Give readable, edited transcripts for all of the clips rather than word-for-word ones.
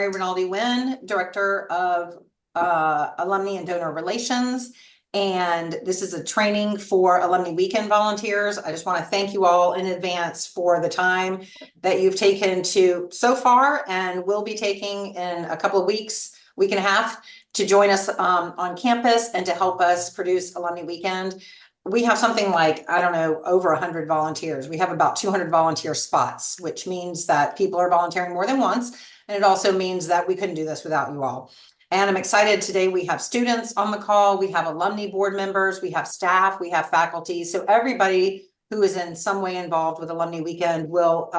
Mary Rinaldi Wynn, Director of Alumni and Donor Relations. And this is a training for Alumni Weekend volunteers. I just want to thank you all in advance for the time that you've taken to so far and will be taking in a couple of weeks, week and a half, to join us on campus and to help us produce Alumni Weekend. We have something like, I don't know, over 100 volunteers. We have about 200 volunteer spots, which means that people are volunteering more than once. And it also means that we couldn't do this without you all. And I'm excited today. We have students on the call. We have alumni board members. We have staff. We have faculty. So everybody who is in some way involved with Alumni Weekend will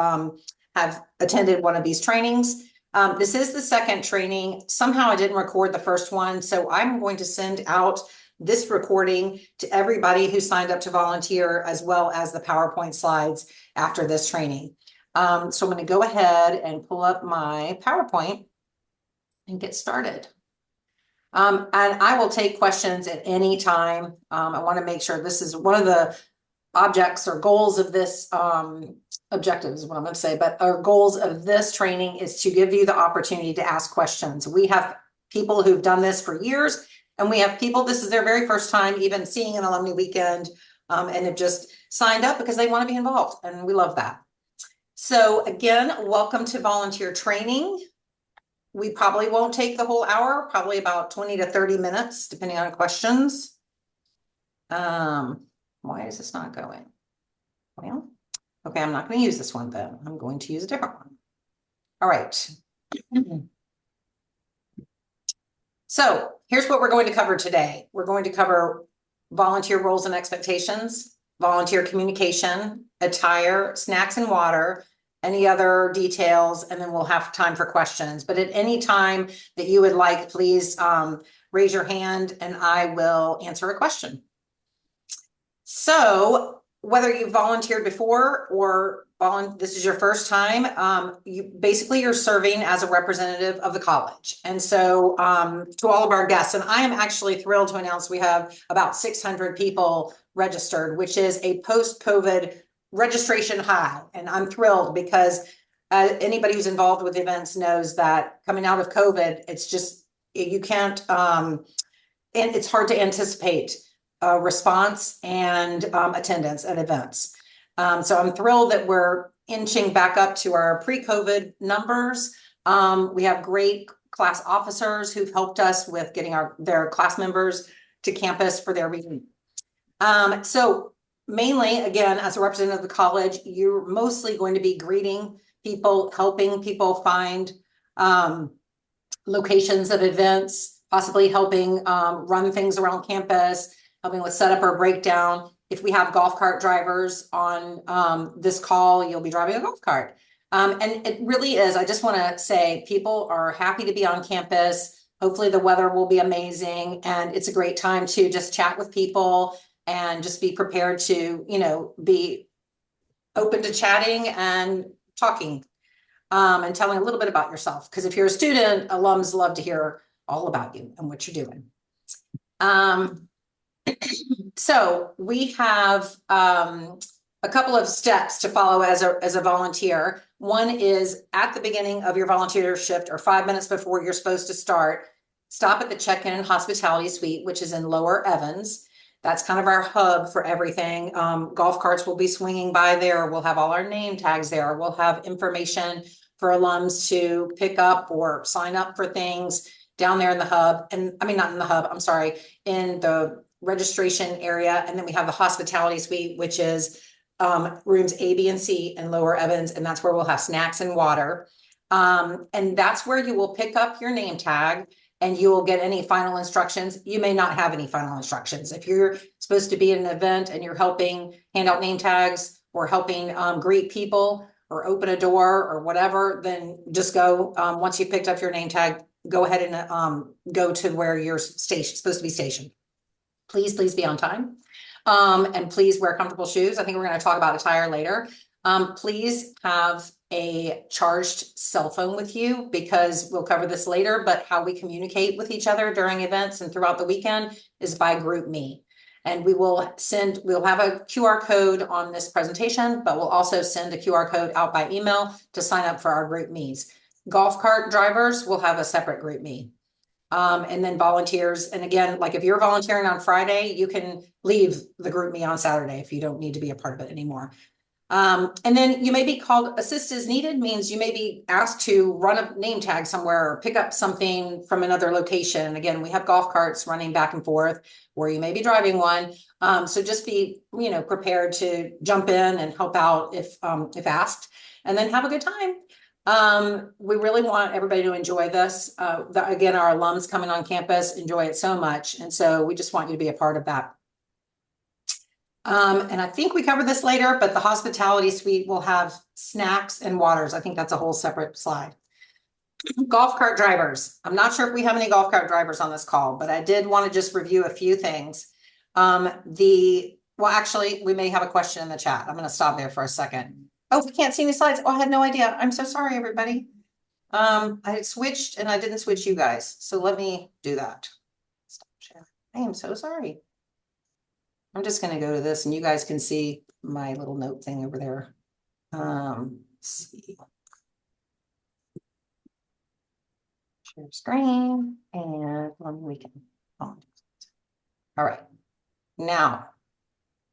have attended one of these trainings. This is the second training. Somehow I didn't record the first one. So I'm going to send out this recording to everybody who signed up to volunteer, as well as the PowerPoint slides after this training. So I'm going to go ahead and pull up my PowerPoint and get started. And I will take questions at any time. I want to make sure this is one of the objects or goals of this, objectives is what I'm going to say, but our goals of this training is to give you the opportunity to ask questions. We have people who've done this for years, and we have people, this is their very first time even seeing an Alumni Weekend, and have just signed up because they want to be involved, and we love that. So again, welcome to volunteer training. We probably won't take the whole hour, probably about 20 to 30 minutes, depending on questions. Why is this not going? Well, okay, I'm not going to use this one then. I'm going to use a different one. All right. So here's what we're going to cover today. We're going to cover volunteer roles and expectations, volunteer communication, attire, snacks and water, any other details, and then we'll have time for questions. But at any time that you would like, please raise your hand and I will answer a question. So whether you volunteered before or this is your first time, you're serving as a representative of the college. And so to all of our guests, and I am actually thrilled to announce we have about 600 people registered, which is a post-COVID registration high. And I'm thrilled because anybody who's involved with events knows that coming out of COVID, it's just, you can't, and it's hard to anticipate response and attendance at events. So I'm thrilled that we're inching back up to our pre-COVID numbers. We have great class officers who've helped us with getting their class members to campus for their reading. So mainly, again, as a representative of the college, you're mostly going to be greeting people, helping people find locations of events, possibly helping run things around campus, helping with setup or breakdown. If we have golf cart drivers on this call, you'll be driving a golf cart. And it really is, I just want to say, people are happy to be on campus. Hopefully the weather will be amazing. And it's a great time to just chat with people and just be prepared to, be open to chatting and talking and telling a little bit about yourself. Because if you're a student, alums love to hear all about you and what you're doing. So we have a couple of steps to follow as a volunteer. One is at the beginning of your volunteer shift or 5 minutes before you're supposed to start, stop at the check-in and hospitality suite, which is in Lower Evans. That's kind of our hub for everything. Golf carts will be swinging by there. We'll have all our name tags there. We'll have information for alums to pick up or sign up for things down there in the hub. And I mean, not in the hub, I'm sorry, in the registration area. And then we have the hospitality suite, which is rooms A, B, and C in Lower Evans. And that's where we'll have snacks and water. And that's where you will pick up your name tag and you will get any final instructions. You may not have any final instructions. If you're supposed to be at an event and you're helping hand out name tags or helping greet people or open a door or whatever, then just go. Once you picked up your name tag, go ahead and go to where you're supposed to be stationed. Please be on time. And please wear comfortable shoes. I think we're going to talk about attire later. Please have a charged cell phone with you because we'll cover this later, but how we communicate with each other during events and throughout the weekend is by GroupMe. And we'll have a QR code on this presentation, but we'll also send a QR code out by email to sign up for our GroupMes. golf cart drivers will have a separate group me. And then volunteers, and again, like if you're volunteering on Friday, you can leave the group me on Saturday if you don't need to be a part of it anymore. And then you may be called assist as needed, means you may be asked to run a name tag somewhere or pick up something from another location. Again, we have golf carts running back and forth where you may be driving one. So just be, prepared to jump in and help out if asked, and then have a good time. We really want everybody to enjoy this. Again, our alums coming on campus enjoy it so much. And so we just want you to be a part of that. And I think we covered this later, but the hospitality suite will have snacks and waters. I think that's a whole separate slide. Golf cart drivers. I'm not sure if we have any golf cart drivers on this call, but I did want to just review a few things. Well, actually, we may have a question in the chat. I'm going to stop there for a second. Oh, we can't see any slides. Oh, I had no idea. I'm so sorry, everybody. I switched and I didn't switch you guys. So let me do that. Stop sharing. I am so sorry. I'm just going to go to this and you guys can see my little note thing over there. Let's see. Share screen and we can. All right. Now,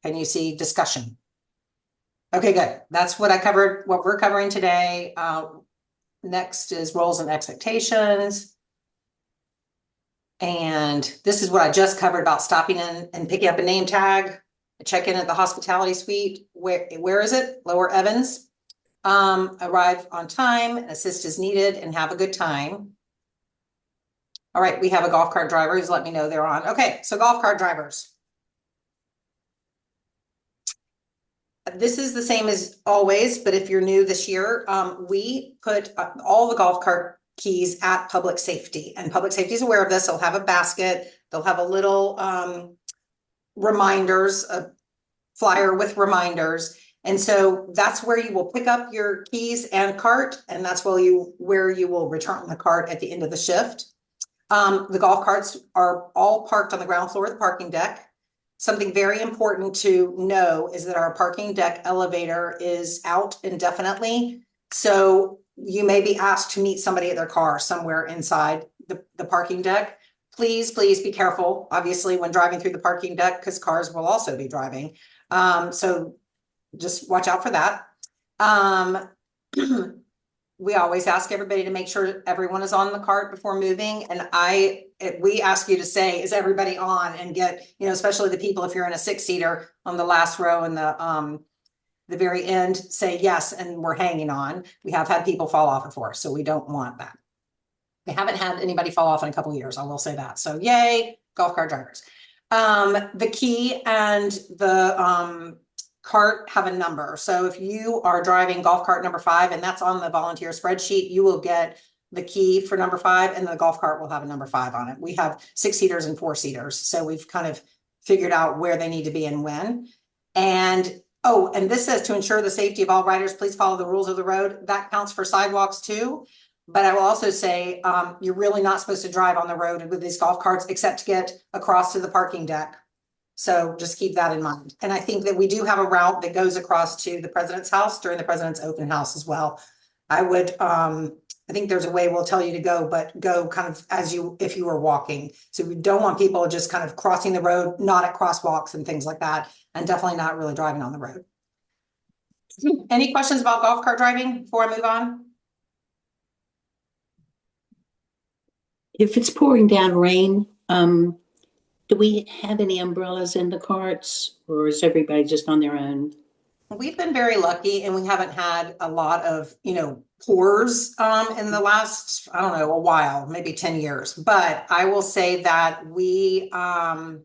can you see discussion? Okay, good. That's what I covered, what we're covering today. Next is roles and expectations. And this is what I just covered about stopping in and picking up a name tag, check in at the hospitality suite. Where is it? Lower Evans. Arrive on time, assist as needed, and have a good time. All right, we have a golf cart driver who's let me know they're on. Okay, so golf cart drivers. This is the same as always, but if you're new this year, we put all the golf cart keys at public safety, and public safety is aware of this. They'll have a basket. They'll have a little reminders, a flyer with reminders. And so that's where you will pick up your keys and cart, and that's where you will return the cart at the end of the shift. The golf carts are all parked on the ground floor of the parking deck. Something very important to know is that our parking deck elevator is out indefinitely. So you may be asked to meet somebody at their car somewhere inside the parking deck. Please be careful, obviously, when driving through the parking deck, because cars will also be driving. So just watch out for that. We always ask everybody to make sure everyone is on the cart before moving. And we ask you to say, is everybody on, and get, especially the people, if you're in a 6-seater on the last row and the very end, say yes, and we're hanging on. We have had people fall off before, so we don't want that. We haven't had anybody fall off in a couple of years, I will say that. So yay, golf cart drivers. The key and the cart have a number. So if you are driving golf cart number 5, and that's on the volunteer spreadsheet, you will get the key for number 5, and the golf cart will have a number 5 on it. We have 6-seaters and 4-seaters. So we've kind of figured out where they need to be and when. And this says, to ensure the safety of all riders, please follow the rules of the road. That counts for sidewalks too. But I will also say, you're really not supposed to drive on the road with these golf carts except to get across to the parking deck. So just keep that in mind. And I think that we do have a route that goes across to the president's house during the president's open house as well. I think there's a way we'll tell you to go, but go kind of if you were walking. So we don't want people just kind of crossing the road, not at crosswalks and things like that, and definitely not really driving on the road. Any questions about golf cart driving before I move on? If it's pouring down rain, do we have any umbrellas in the carts, or is everybody just on their own? We've been very lucky, and we haven't had a lot of, pours in the last, I don't know, a while, maybe 10 years. But I will say that we I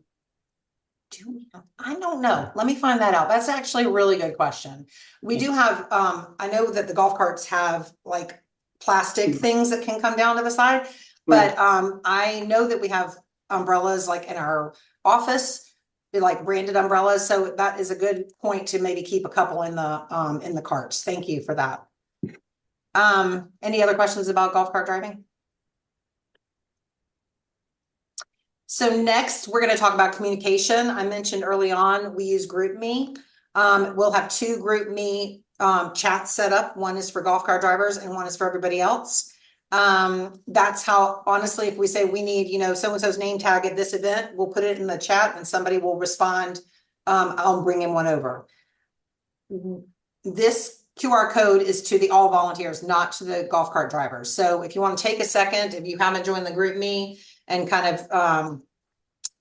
don't know. Let me find that out. That's actually a really good question. We do have, I know that the golf carts have like plastic things that can come down to the side, but I know that we have umbrellas like in our office, like branded umbrellas. So that is a good point to maybe keep a couple in the carts. Thank you for that. Any other questions about golf cart driving? So next, we're going to talk about communication. I mentioned early on, we use GroupMe. We'll have 2 GroupMe chats set up. One is for golf cart drivers and one is for everybody else. That's how, honestly, if we say we need, so-and-so's name tag at this event, we'll put it in the chat and somebody will respond. I'll bring him one over. This QR code is to the all volunteers, not to the golf cart drivers. So if you want to take a second, if you haven't joined the group me and kind of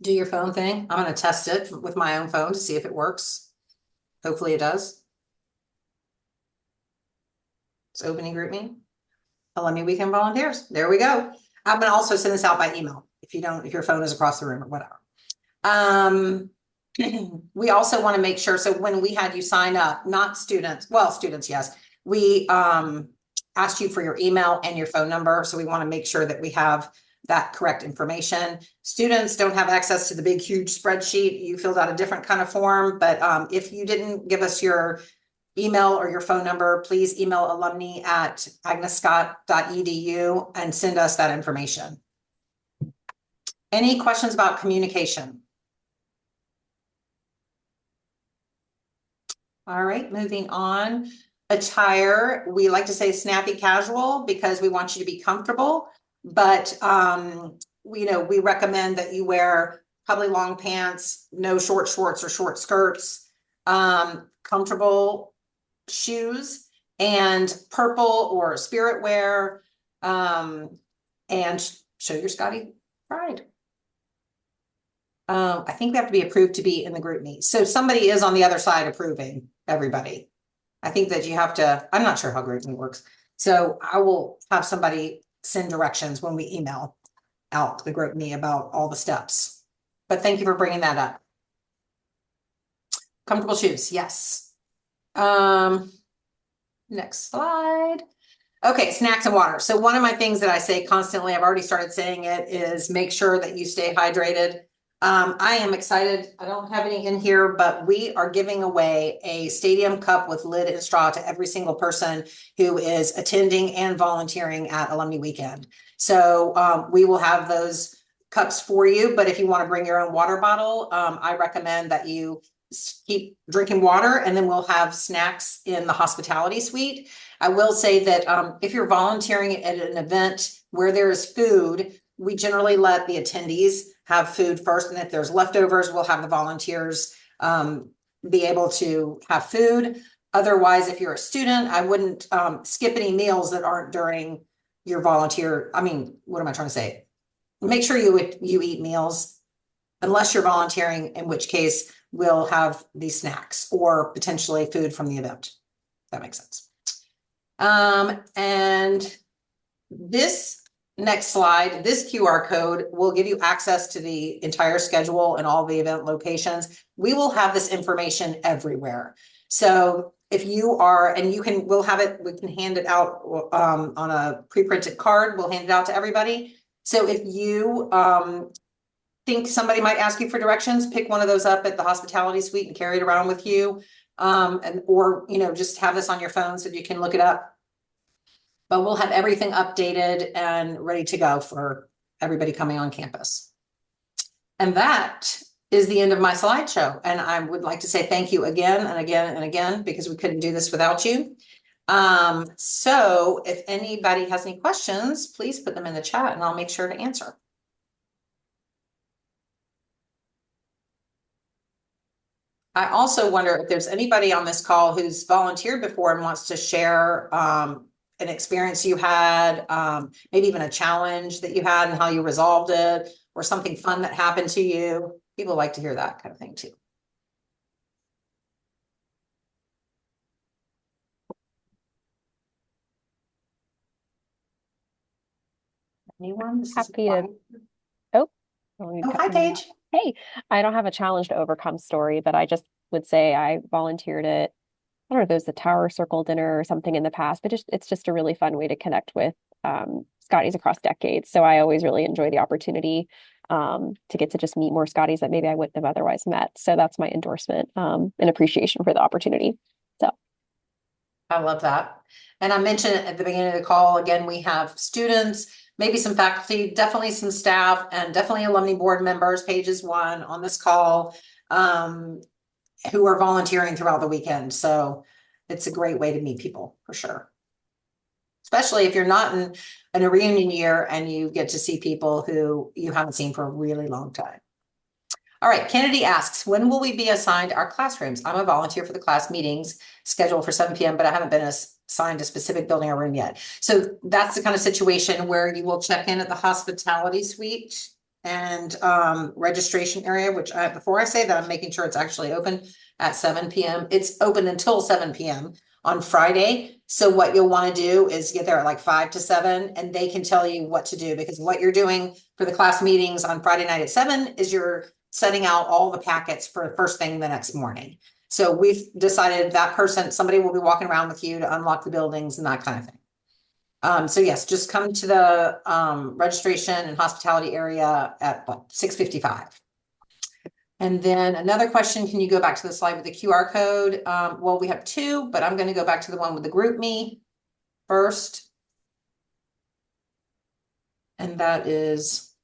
do your phone thing, I'm going to test it with my own phone to see if it works. Hopefully it does. It's opening group me. Alumni Weekend Volunteers. There we go. I'm going to also send this out by email if your phone is across the room or whatever. We also want to make sure, so when we had you sign up, not students, well, students, yes, we asked you for your email and your phone number. So we want to make sure that we have that correct information. Students don't have access to the big, huge spreadsheet. You filled out a different kind of form, but if you didn't give us your email or your phone number, please email alumni@agnescott.edu and send us that information. Any questions about communication? All right, moving on. Attire, we like to say snappy casual because we want you to be comfortable, but we recommend that you wear probably long pants, no short shorts or short skirts, comfortable shoes, and purple or spirit wear, and show your Scotty pride. I think we have to be approved to be in the group meet. So somebody is on the other side approving everybody. I think that you have to, I'm not sure how group meet works. So I will have somebody send directions when we email out the group me about all the steps. But thank you for bringing that up. Comfortable shoes, yes. Next slide. Okay, snacks and water. So one of my things that I say constantly, I've already started saying it, is make sure that you stay hydrated. I am excited. I don't have any in here, but we are giving away a stadium cup with lid and straw to every single person who is attending and volunteering at Alumni Weekend. So we will have those cups for you, but if you want to bring your own water bottle, I recommend that you keep drinking water, and then we'll have snacks in the hospitality suite. I will say that if you're volunteering at an event where there is food, we generally let the attendees have food first, and if there's leftovers, we'll have the volunteers be able to have food. Otherwise, if you're a student, I wouldn't skip any meals that aren't during your volunteer. I mean, what am I trying to say? Make sure you eat meals unless you're volunteering, in which case we'll have these snacks or potentially food from the event. If that makes sense. And this next slide, this QR code will give you access to the entire schedule and all the event locations. We will have this information everywhere. So if you are, and we'll have it, we can hand it out on a pre-printed card. We'll hand it out to everybody. So if you think somebody might ask you for directions, pick one of those up at the hospitality suite and carry it around with you. Or just have this on your phone so that you can look it up. But we'll have everything updated and ready to go for everybody coming on campus. And that is the end of my slideshow. And I would like to say thank you again and again and again, because we couldn't do this without you. So if anybody has any questions, please put them in the chat and I'll make sure to answer. I also wonder if there's anybody on this call who's volunteered before and wants to share an experience you had, maybe even a challenge that you had and how you resolved it, or something fun that happened to you. People like to hear that kind of thing too. Anyone? Happy to. Oh, hi, Paige. Hey, I don't have a challenge to overcome story, but I just would say I volunteered at, I don't know if it was the Tower Circle dinner or something in the past, but it's just a really fun way to connect with Scotties across decades. So I always really enjoy the opportunity to get to just meet more Scotties that maybe I wouldn't have otherwise met. So that's my endorsement and appreciation for the opportunity. So I love that. And I mentioned at the beginning of the call, again, we have students, maybe some faculty, definitely some staff, and definitely alumni board members, pages one on this call, who are volunteering throughout the weekend. So it's a great way to meet people for sure. especially if you're not in a reunion year and you get to see people who you haven't seen for a really long time. All right, Kennedy asks, when will we be assigned our classrooms? I'm a volunteer for the class meetings scheduled for 7 p.m., but I haven't been assigned a specific building or room yet. So that's the kind of situation where you will check in at the hospitality suite and registration area, which before I say that, I'm making sure it's actually open at 7 p.m. It's open until 7 p.m. on Friday. So what you'll want to do is get there at like 5 to 7, and they can tell you what to do, because what you're doing for the class meetings on Friday night at 7 is you're setting out all the packets for the first thing the next morning. So we've decided that somebody will be walking around with you to unlock the buildings and that kind of thing. So yes, just come to the registration and hospitality area at 6:55. And then another question, can you go back to the slide with the QR code? Well, we have two, but I'm going to go back to the one with the group me first. And that is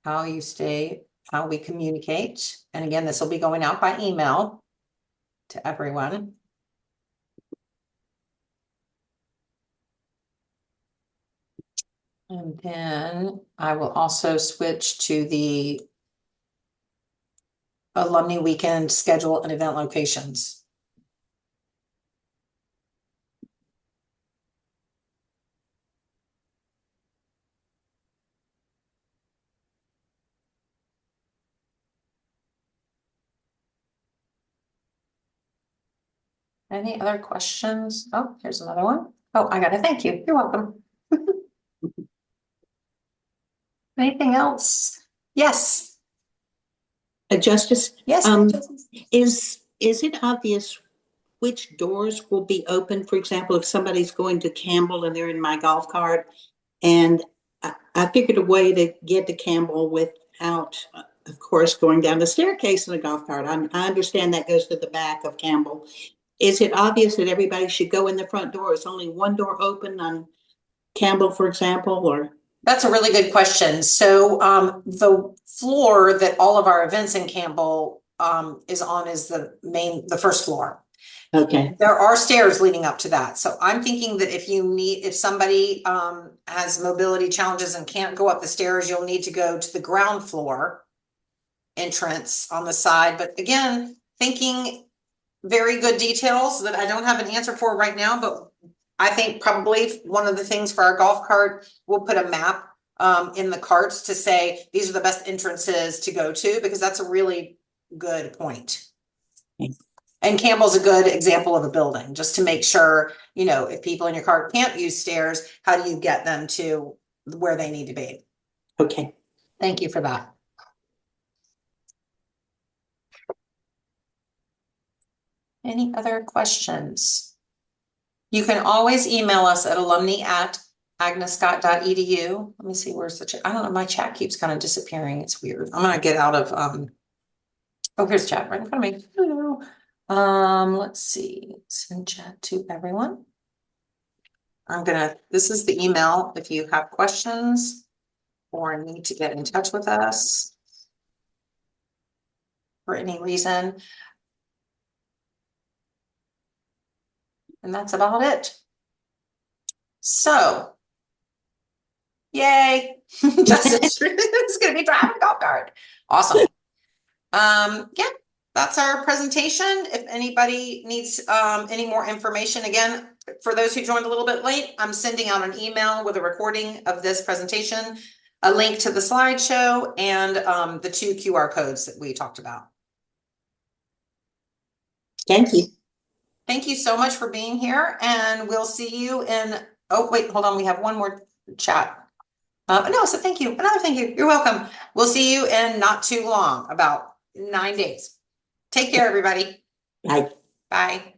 how we communicate. And again, this will be going out by email to everyone. And then I will also switch to the Alumni Weekend schedule and event locations. Any other questions? Oh, here's another one. Oh, I got to thank you. You're welcome. Anything else? Yes. Justice, Yes. is it obvious which doors will be open? For example, if somebody's going to Campbell and they're in my golf cart, and I figured a way to get to Campbell without, of course, going down the staircase in a golf cart. I understand that goes to the back of Campbell. Is it obvious that everybody should go in the front door? Is only one door open on Campbell, for example, or? That's a really good question. So the floor that all of our events in Campbell is on is the first floor. Okay. There are stairs leading up to that. So I'm thinking that if somebody has mobility challenges and can't go up the stairs, you'll need to go to the ground floor entrance on the side. But again, thinking very good details that I don't have an answer for right now, but I think probably one of the things for our golf cart, we'll put a map in the carts to say, these are the best entrances to go to, because that's a really good point. Thanks. And Campbell's a good example of a building, just to make sure, if people in your cart can't use stairs, how do you get them to where they need to be? Okay. Thank you for that. Any other questions? You can always email us at alumni@agnescott.edu. Let me see, where's the chat? I don't know, my chat keeps kind of disappearing. It's weird. I'm gonna get out of oh, here's chat right in front of me. Hello. Let's see, send chat to everyone. This is the email if you have questions or need to get in touch with us for any reason. And that's about it. So, yay. Justin's gonna be driving a golf cart. Awesome. Yeah, that's our presentation. If anybody needs any more information, again, for those who joined a little bit late, I'm sending out an email with a recording of this presentation, a link to the slideshow, and the 2 QR codes that we talked about. Thank you. Thank you so much for being here, and we'll see you in, oh, wait, hold on. We have one more chat. No, so thank you. Another thank you. You're welcome. We'll see you in not too long, about 9 days. Take care, everybody. Bye. Bye.